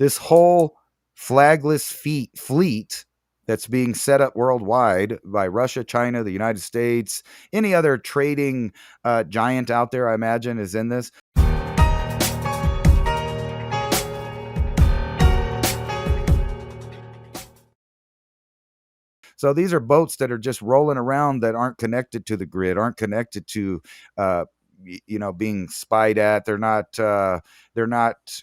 this whole flagless fleet that's being set up worldwide by Russia, China, the United States, any other trading giant out there, I imagine, is in this. So these are boats that are just rolling around that aren't connected to the grid, aren't connected to, being spied at. They're not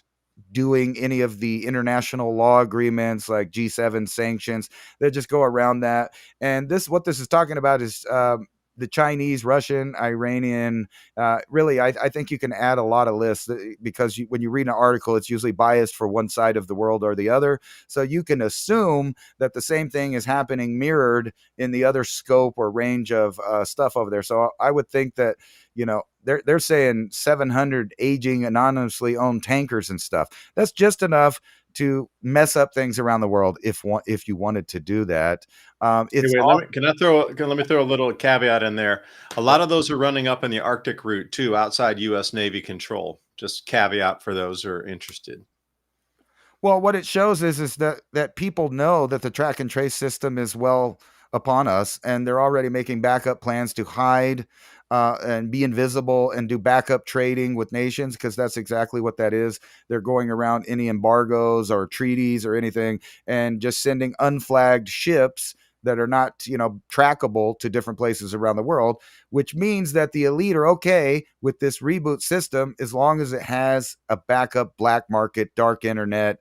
doing any of the international law agreements like G7 sanctions. They just go around that. And what this is talking about is the Chinese, Russian, Iranian. Really, I think you can add a lot of lists because when you read an article, it's usually biased for one side of the world or the other. So you can assume that the same thing is happening mirrored in the other scope or range of stuff over there. So I would think that, they're saying 700 aging anonymously owned tankers and stuff. That's just enough to mess up things around the world if you wanted to do that. Let me throw a little caveat in there. A lot of those are running up in the Arctic route too, outside U.S. Navy control. Just caveat for those who are interested. Well, what it shows is that people know that the track and trace system is well upon us, and they're already making backup plans to hide and be invisible and do backup trading with nations, because that's exactly what that is. They're going around any embargoes or treaties or anything and just sending unflagged ships that are not, trackable to different places around the world, which means that the elite are okay with this reboot system as long as it has a backup black market, dark internet,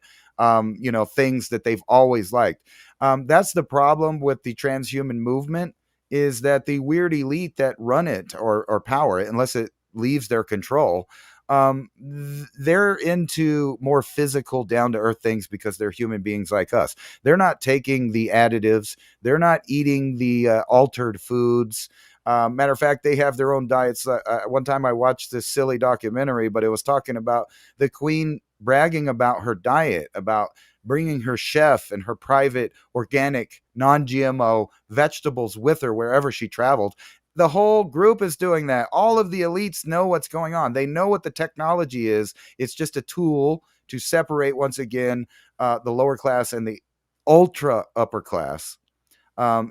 things that they've always liked. That's the problem with the transhuman movement, is that the weird elite that run it or power it, unless it leaves their control, they're into more physical, down-to-earth things because they're human beings like us. They're not taking the additives. They're not eating the altered foods. Matter of fact, they have their own diets. One time I watched this silly documentary, but it was talking about the queen bragging about her diet, about bringing her chef and her private organic non-GMO vegetables with her wherever she traveled. The whole group is doing that. All of the elites know what's going on. They know what the technology is. It's just a tool to separate, once again, the lower class and the ultra upper class.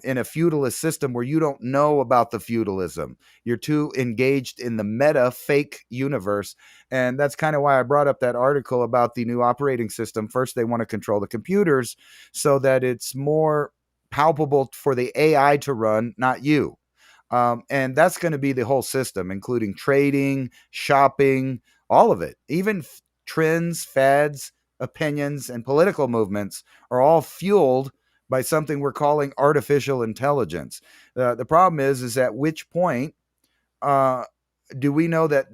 In a feudalist system where you don't know about the feudalism. You're too engaged in the meta fake universe. And that's kind of why I brought up that article about the new operating system. First, they want to control the computers so that it's more palpable for the AI to run, not you. And that's going to be the whole system, including trading, shopping, all of it. Even trends, fads, opinions, and political movements are all fueled by something we're calling artificial intelligence. The problem is at which point do we know that,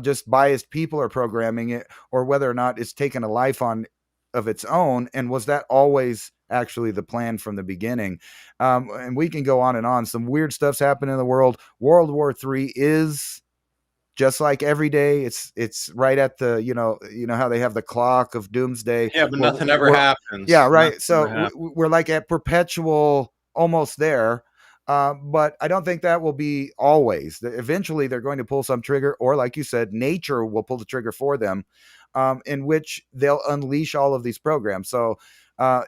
just biased people are programming it, or whether or not it's taken a life of its own? And was that always actually the plan from the beginning? And we can go on and on. Some weird stuff's happening in the world. World War III is just like every day. It's right at the, how they have the clock of doomsday. Yeah, but nothing ever happens. Yeah, right. So we're like at perpetual, almost there. But I don't think that will be always. Eventually, they're going to pull some trigger, or like you said, nature will pull the trigger for them, in which they'll unleash all of these programs. So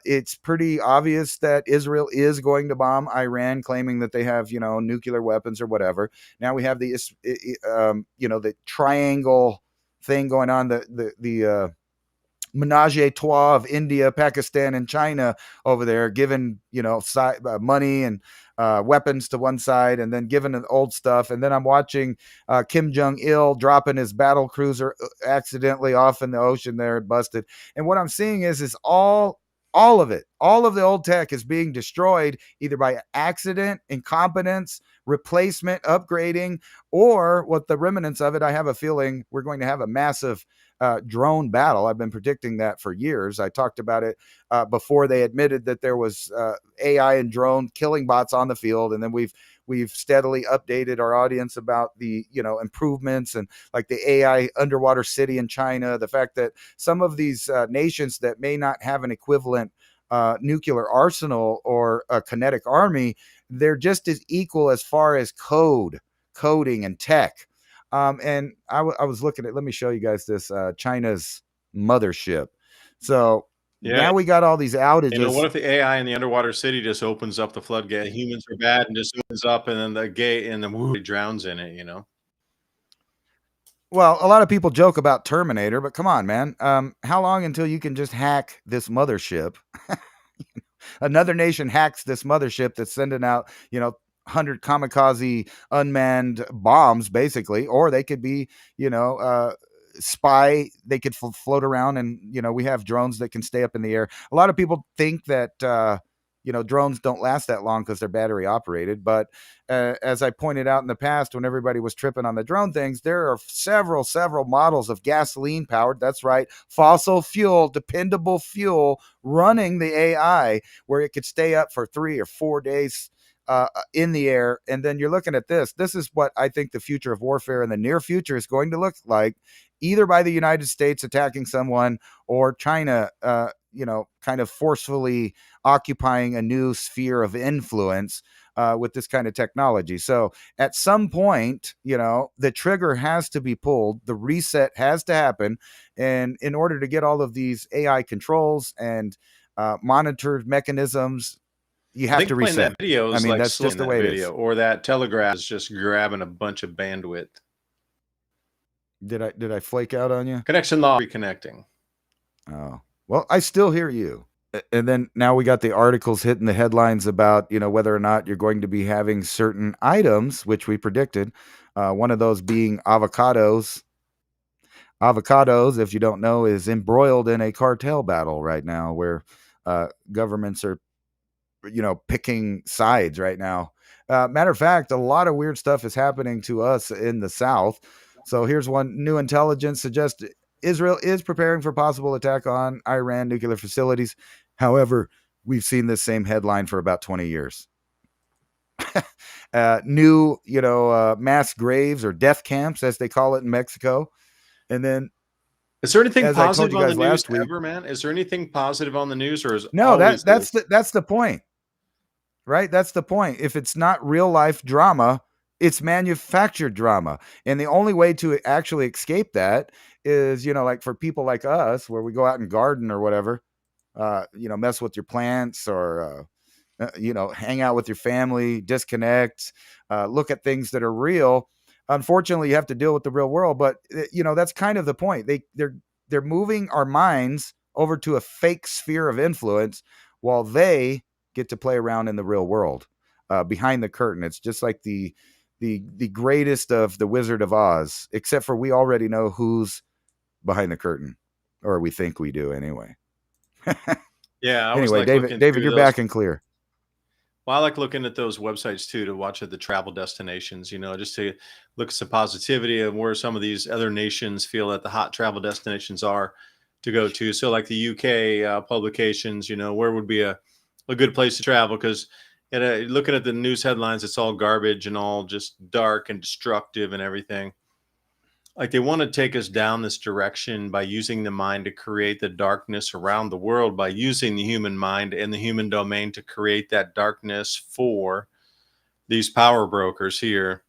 it's pretty obvious that Israel is going to bomb Iran, claiming that they have, nuclear weapons or whatever. Now we have the triangle thing going on, the menage a trois of India, Pakistan, and China over there, giving, money and weapons to one side, and then giving the old stuff. And then I'm watching Kim Jong-il dropping his battle cruiser accidentally off in the ocean there, busted. And what I'm seeing is all of it, all of the old tech is being destroyed either by accident, incompetence, replacement, upgrading, or what the remnants of it. I have a feeling we're going to have a massive drone battle. I've been predicting that for years. I talked about it before they admitted that there was AI and drone killing bots on the field, and then we've steadily updated our audience about the improvements, and like the AI underwater city in China, the fact that some of these nations that may not have an equivalent nuclear arsenal or a kinetic army, they're just as equal as far as coding and tech. And I was looking at, let me show you guys this, China's mothership. So Yeah. Now we got all these What outages. if the AI in the underwater city just opens up the floodgate? Humans are bad and just opens up, and then the gate and the woo drowns in it. Well, a lot of people joke about Terminator, but come on, man. How long until you can just hack this mothership? Another nation hacks this mothership that's sending out, 100 kamikaze unmanned bombs, basically, or they could be, spy. They could float around, and we have drones that can stay up in the air. A lot of people think that drones don't last that long because they're battery operated, but as I pointed out in the past, when everybody was tripping on the drone things, there are several models of gasoline powered. That's right, fossil fuel, dependable fuel running the AI, where it could stay up for 3 or 4 days in the air. And then you're looking at this. This is what I think the future of warfare in the near future is going to look like, either by the United States attacking someone or China, kind of forcefully occupying a new sphere of influence with this kind of technology. So at some point, the trigger has to be pulled, the reset has to happen. And in order to get all of these AI controls and monitored mechanisms, you I have think to playing that reset. video I is mean, like that's slowing just the that way it video, is. or that telegraph is just grabbing a bunch of bandwidth. Did I flake out on you? Connection law reconnecting. Oh, well, I still hear you. And then now we got the articles hitting the headlines about, whether or not you're going to be having certain items, which we predicted. One of those being avocados. Avocados, if you don't know, is embroiled in a cartel battle right now, where governments are, picking sides right now. Matter of fact, a lot of weird stuff is happening to us in the South. So here's one: new intelligence suggests Israel is preparing for possible attack on Iran nuclear facilities. However, we've seen this same headline for about 20 years. New, mass graves or death camps, as they call it in Mexico. And then, Is there anything as I told positive you on the guys news last week, ever, man? Is there anything positive on the news, or is no, always this? that's the point, right? That's the point. If it's not real life drama, it's manufactured drama. And the only way to actually escape that is, like for people like us, where we go out and garden or whatever, mess with your plants, or hang out with your family, disconnect, look at things that are real. Unfortunately, you have to deal with the real world, but that's kind of the point. They're moving our minds over to a fake sphere of influence, while they get to play around in the real world, behind the curtain. It's just like the greatest of the Wizard of Oz, except for we already know who's behind the curtain, or we think we do anyway. Yeah, I was Anyway, like David, looking David, through you're those. back and clear. Well, I like looking at those websites too, to watch at the travel destinations, just to look at some positivity of where some of these other nations feel that the hot travel destinations are to go to. So, like the UK publications, where would be a good place to travel? Because looking at the news headlines, it's all garbage and all just dark and destructive and everything. Like they want to take us down this direction by using the mind to create the darkness around the world, by using the human mind and the human domain to create that darkness for these power brokers here.